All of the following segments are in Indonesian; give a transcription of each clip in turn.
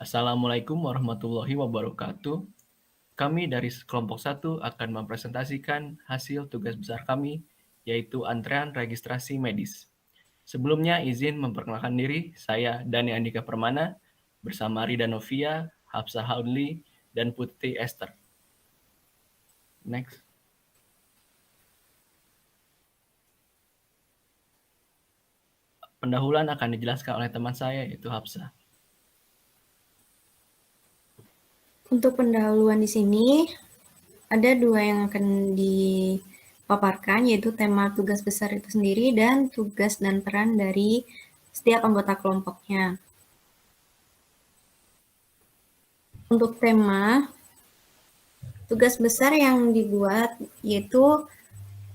Assalamualaikum warahmatullahi wabarakatuh. Kami dari kelompok 1 akan mempresentasikan hasil tugas besar kami, yaitu antrean registrasi medis. Sebelumnya izin memperkenalkan diri, saya Dani Andika Permana, bersama Rida Novia, Hafsah Haudli, dan Putri Esther. Next. Pendahuluan akan dijelaskan oleh teman saya, yaitu Hafsah. Untuk pendahuluan di sini ada dua yang akan dipaparkan, yaitu tema tugas besar itu sendiri dan tugas dan peran dari setiap anggota kelompoknya. Untuk tema, tugas besar yang dibuat yaitu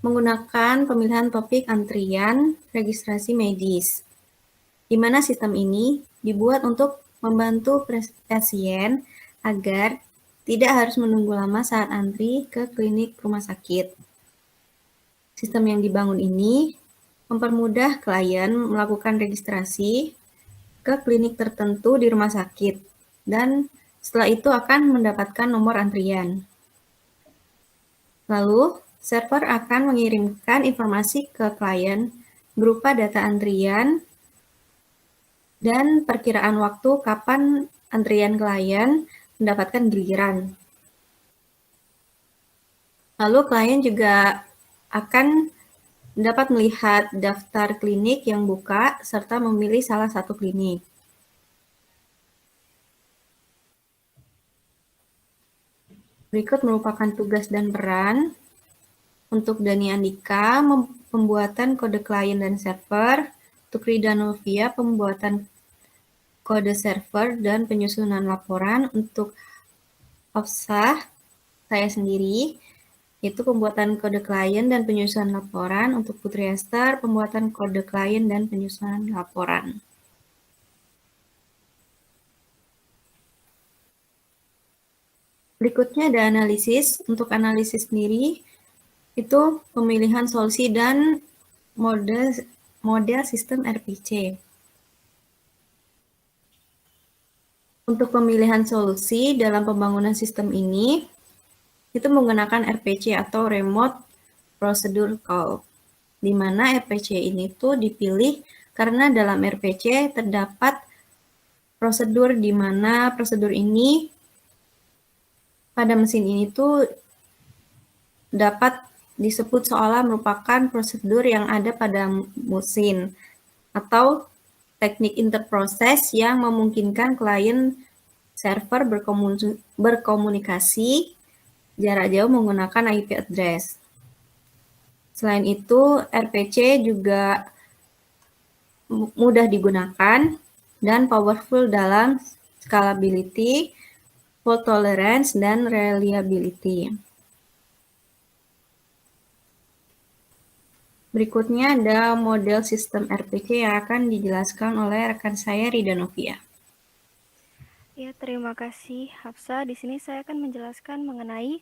menggunakan pemilihan topik antrian registrasi medis, di mana sistem ini dibuat untuk membantu pasien agar tidak harus menunggu lama saat antri ke klinik rumah sakit. Sistem yang dibangun ini mempermudah klien melakukan registrasi ke klinik tertentu di rumah sakit, dan setelah itu akan mendapatkan nomor antrian. Lalu, server akan mengirimkan informasi ke klien berupa data antrian dan perkiraan waktu kapan antrian klien mendapatkan giliran. Lalu klien juga akan dapat melihat daftar klinik yang buka serta memilih salah satu klinik. Berikut merupakan tugas dan peran. Untuk Dani Andika, pembuatan kode klien dan server. Untuk Rida Novia, pembuatan kode server dan penyusunan laporan. Untuk Hafsah, saya sendiri, itu pembuatan kode klien dan penyusunan laporan. Untuk Putri Esther, pembuatan kode klien dan penyusunan laporan. Berikutnya ada analisis. Untuk analisis sendiri, itu pemilihan solusi dan model sistem RPC. Untuk pemilihan solusi dalam pembangunan sistem ini, itu menggunakan RPC atau Remote Procedure Call, di mana RPC ini tuh dipilih karena dalam RPC terdapat prosedur di mana prosedur ini pada mesin ini tuh dapat disebut seolah merupakan prosedur yang ada pada mesin atau teknik interproses yang memungkinkan klien server berkomunikasi jarak jauh menggunakan IP address. Selain itu, RPC juga mudah digunakan dan powerful dalam scalability, fault tolerance, dan reliability. Berikutnya ada model sistem RPC yang akan dijelaskan oleh rekan saya Rida Novia. Ya, terima kasih Hafsah. Di sini saya akan menjelaskan mengenai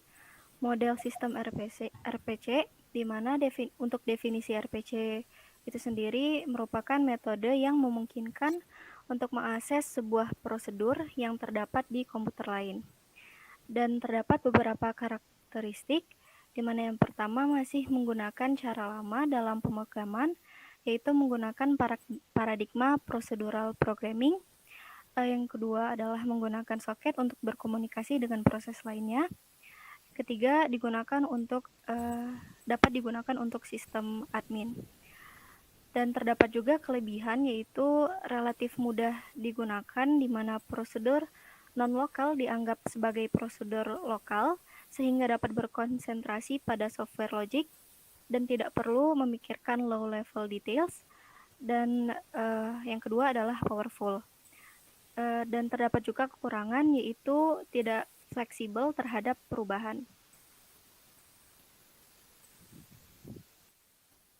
model sistem RPC, di mana untuk definisi RPC itu sendiri merupakan metode yang memungkinkan untuk mengakses sebuah prosedur yang terdapat di komputer lain. Dan terdapat beberapa karakteristik, di mana yang pertama masih menggunakan cara lama dalam pemrograman, yaitu menggunakan paradigma procedural programming. Yang kedua adalah menggunakan soket untuk berkomunikasi dengan proses lainnya. Ketiga, dapat digunakan untuk sistem admin. Dan terdapat juga kelebihan, yaitu relatif mudah digunakan, di mana prosedur non-lokal dianggap sebagai prosedur lokal, sehingga dapat berkonsentrasi pada software logic dan tidak perlu memikirkan low-level details. Dan yang kedua adalah powerful. Dan terdapat juga kekurangan, yaitu tidak fleksibel terhadap perubahan.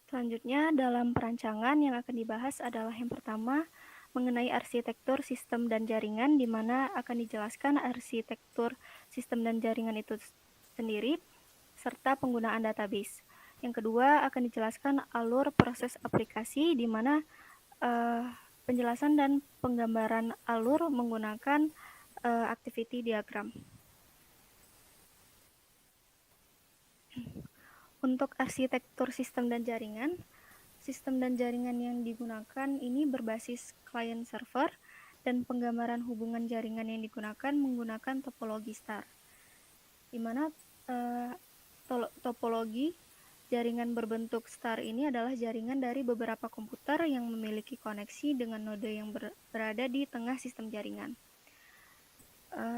Selanjutnya, dalam perancangan yang akan dibahas adalah yang pertama, mengenai arsitektur sistem dan jaringan, di mana akan dijelaskan arsitektur sistem dan jaringan itu sendiri, serta penggunaan database. Yang kedua, akan dijelaskan alur proses aplikasi, di mana penjelasan dan penggambaran alur menggunakan activity diagram. Untuk arsitektur sistem dan jaringan yang digunakan ini berbasis client server dan penggambaran hubungan jaringan yang digunakan menggunakan topologi star, di mana topologi jaringan berbentuk star ini adalah jaringan dari beberapa komputer yang memiliki koneksi dengan node yang berada di tengah sistem jaringan.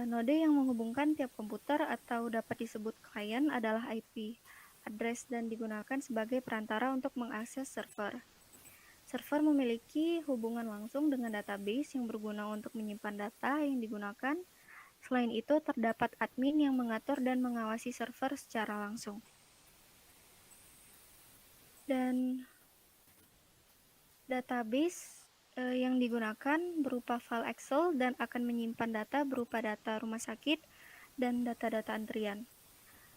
Node yang menghubungkan tiap komputer atau dapat disebut klien adalah IP address dan digunakan sebagai perantara untuk mengakses server. Server memiliki hubungan langsung dengan database yang berguna untuk menyimpan data yang digunakan. Selain itu, terdapat admin yang mengatur dan mengawasi server secara langsung. Dan database yang digunakan berupa file Excel dan akan menyimpan data berupa data rumah sakit dan data-data antrian.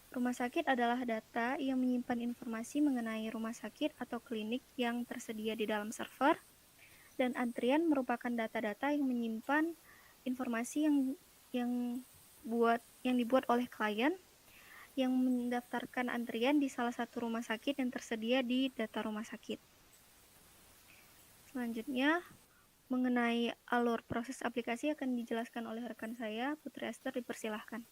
Rumah sakit adalah data yang menyimpan informasi mengenai rumah sakit atau klinik yang tersedia di dalam server, dan antrian merupakan data-data yang menyimpan informasi yang dibuat oleh klien yang mendaftarkan antrian di salah satu rumah sakit yang tersedia di data rumah sakit. Selanjutnya, mengenai alur proses aplikasi akan dijelaskan oleh rekan saya, Putri Esther, dipersilahkan.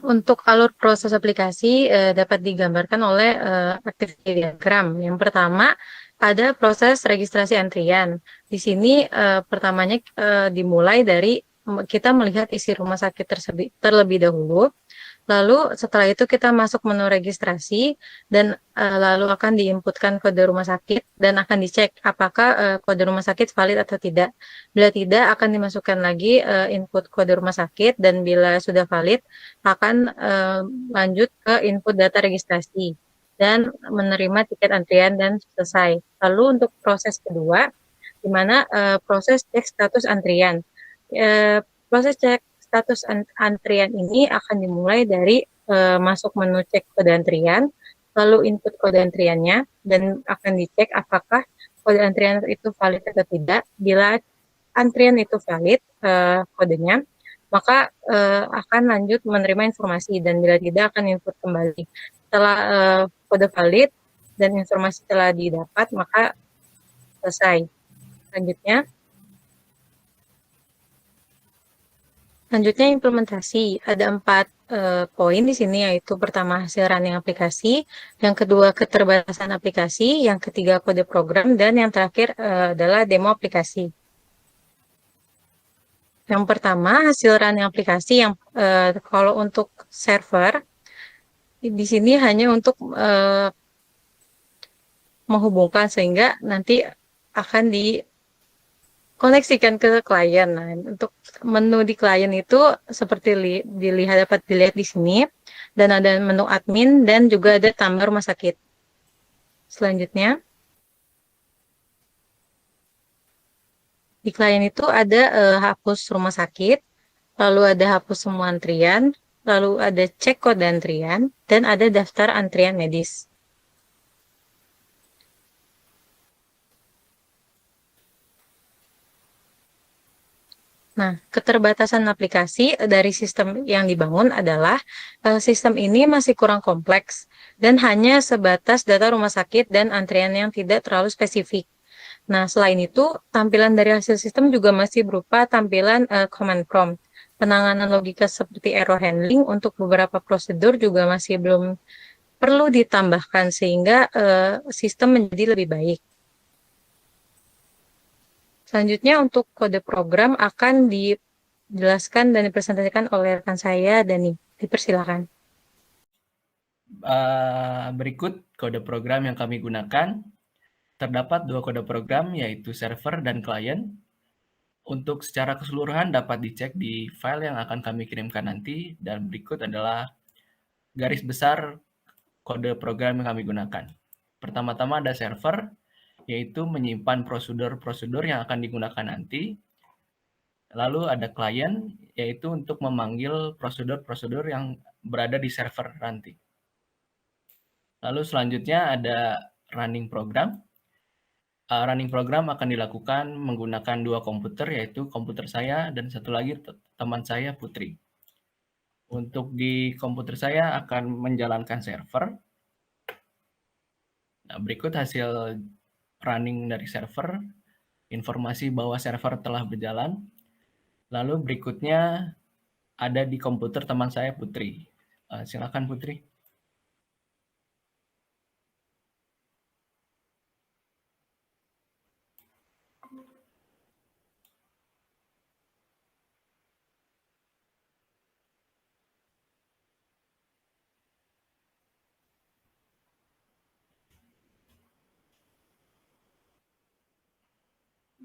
Untuk alur proses aplikasi dapat digambarkan oleh activity diagram. Yang pertama ada proses registrasi antrian. Di sini pertamanya dimulai dari kita melihat isi rumah sakit terlebih dahulu. Lalu setelah itu kita masuk menu registrasi dan lalu akan diinputkan kode rumah sakit dan akan dicek apakah kode rumah sakit valid atau tidak. Bila tidak akan dimasukkan lagi input kode rumah sakit dan bila sudah valid akan lanjut ke input data registrasi dan menerima tiket antrian dan selesai. Lalu untuk proses kedua di mana proses cek status antrian. Proses cek status antrian ini akan dimulai dari masuk menu cek kode antrian, lalu input kode antriannya, dan akan dicek apakah kode antrian itu valid atau tidak. Bila antrian itu valid kodenya, maka akan lanjut menerima informasi, dan bila tidak akan input kembali. Setelah kode valid dan informasi telah didapat, maka selesai. Selanjutnya implementasi. Ada 4 poin di sini, yaitu pertama hasil running aplikasi, yang kedua keterbatasan aplikasi, yang ketiga kode program, dan yang terakhir adalah demo aplikasi. Yang pertama hasil running aplikasi, yang kalau untuk server di sini hanya untuk menghubungkan sehingga nanti akan koneksikan ke klien. Nah, untuk menu di klien itu seperti dapat dilihat di sini, dan ada menu admin dan juga ada tambah rumah sakit. Selanjutnya, di klien itu ada hapus rumah sakit, lalu ada hapus semua antrian, lalu ada cek kode antrian, dan ada daftar antrian medis. Nah, keterbatasan aplikasi dari sistem yang dibangun adalah sistem ini masih kurang kompleks dan hanya sebatas data rumah sakit dan antrian yang tidak terlalu spesifik. Nah, selain itu, tampilan dari hasil sistem juga masih berupa tampilan command prompt. Penanganan logika seperti error handling untuk beberapa prosedur juga masih belum perlu ditambahkan sehingga sistem menjadi lebih baik. Selanjutnya untuk kode program akan dijelaskan dan dipresentasikan oleh rekan saya, Dani. Dipersilakan. Berikut kode program yang kami gunakan. Terdapat 2 kode program, yaitu server dan klien. Untuk secara keseluruhan dapat dicek di file yang akan kami kirimkan nanti, dan berikut adalah garis besar kode program yang kami gunakan. Pertama-tama ada server, yaitu menyimpan prosedur-prosedur yang akan digunakan nanti. Lalu ada klien, yaitu untuk memanggil prosedur-prosedur yang berada di server nanti. Lalu selanjutnya ada running program, running program akan dilakukan menggunakan 2 komputer, yaitu komputer saya dan satu lagi teman saya, Putri. Untuk di komputer saya akan menjalankan server. Nah, berikut hasil running dari server, informasi bahwa server telah berjalan. Lalu berikutnya ada di komputer teman saya, Putri. Silakan, Putri.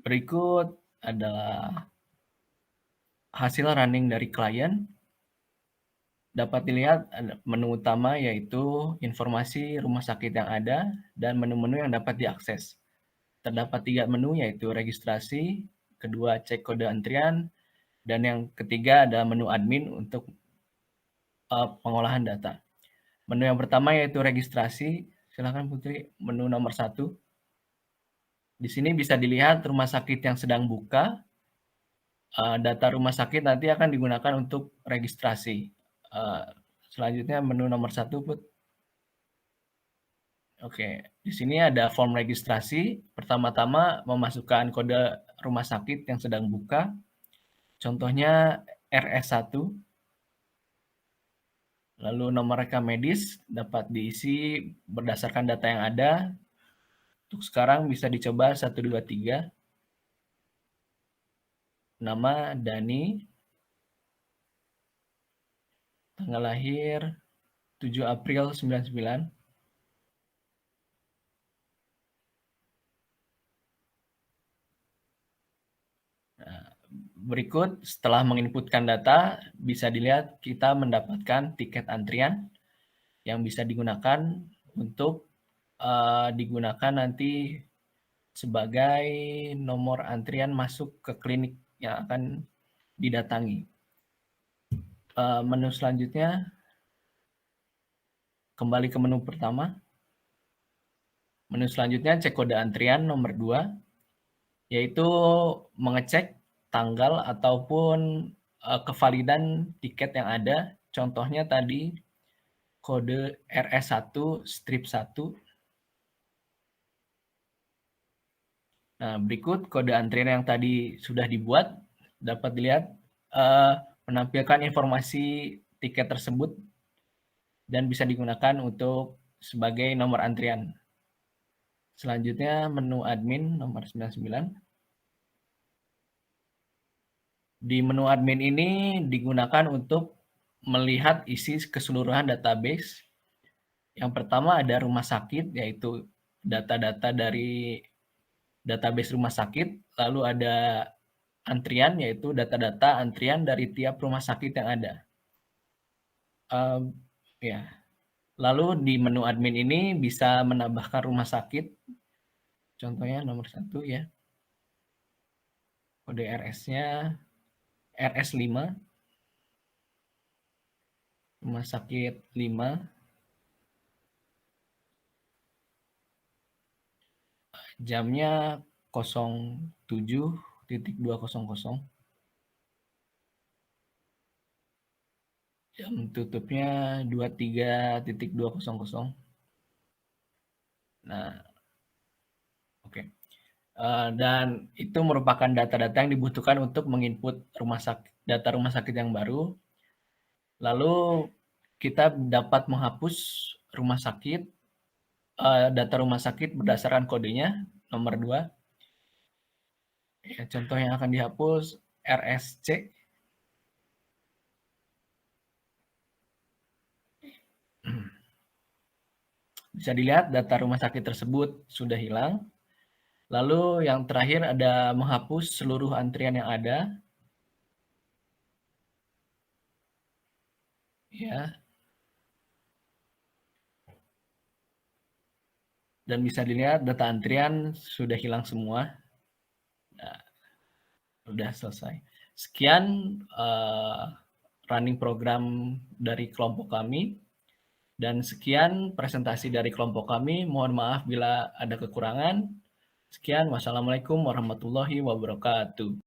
Berikut adalah hasil running dari klien. Dapat dilihat menu utama yaitu informasi rumah sakit yang ada dan menu-menu yang dapat diakses. Terdapat 3 menu yaitu registrasi, kedua cek kode antrian, dan yang ketiga ada menu admin untuk pengolahan data. Menu yang pertama yaitu registrasi. Silakan Putri, menu nomor 1. Di sini bisa dilihat rumah sakit yang sedang buka. Data rumah sakit nanti akan digunakan untuk registrasi. Selanjutnya menu nomor 1, Put. Oke, di sini ada form registrasi. Pertama-tama memasukkan kode rumah sakit yang sedang buka. Contohnya RS1. Lalu nomor rekam medis dapat diisi berdasarkan data yang ada. Untuk sekarang bisa dicoba 1, 2, 3. Nama Dani. Tanggal lahir 7 April 99. Berikut setelah menginputkan data, bisa dilihat kita mendapatkan tiket antrian yang bisa digunakan untuk digunakan nanti sebagai nomor antrian masuk ke klinik yang akan didatangi. Menu selanjutnya, kembali ke menu pertama. Menu selanjutnya cek kode antrian nomor 2, yaitu mengecek tanggal ataupun kevalidan tiket yang ada. Contohnya tadi kode RS1 strip 1. Nah, berikut kode antrian yang tadi sudah dibuat dapat dilihat menampilkan informasi tiket tersebut dan bisa digunakan untuk sebagai nomor antrian. Selanjutnya menu admin nomor 99. Di menu admin ini digunakan untuk melihat isi keseluruhan database. Yang pertama ada rumah sakit, yaitu data-data dari database rumah sakit. Lalu ada antrian, yaitu data-data antrian dari tiap rumah sakit yang ada. Ya. Lalu di menu admin ini bisa menambahkan rumah sakit. Contohnya nomor 1 ya. Kode RS-nya RS5. Rumah sakit 5. Jamnya 07.200. Jam tutupnya 23.200. Nah, oke. Dan itu merupakan data-data yang dibutuhkan untuk menginput data rumah sakit yang baru. Lalu kita dapat menghapus rumah sakit, data rumah sakit berdasarkan kodenya nomor 2. Ya, contoh yang akan dihapus RSC. Bisa dilihat data rumah sakit tersebut sudah hilang. Lalu yang terakhir ada menghapus seluruh antrian yang ada. Ya. Dan bisa dilihat data antrian sudah hilang semua. Nah, sudah selesai. Sekian running program dari kelompok kami. Dan sekian presentasi dari kelompok kami. Mohon maaf bila ada kekurangan. Sekian, wassalamualaikum warahmatullahi wabarakatuh.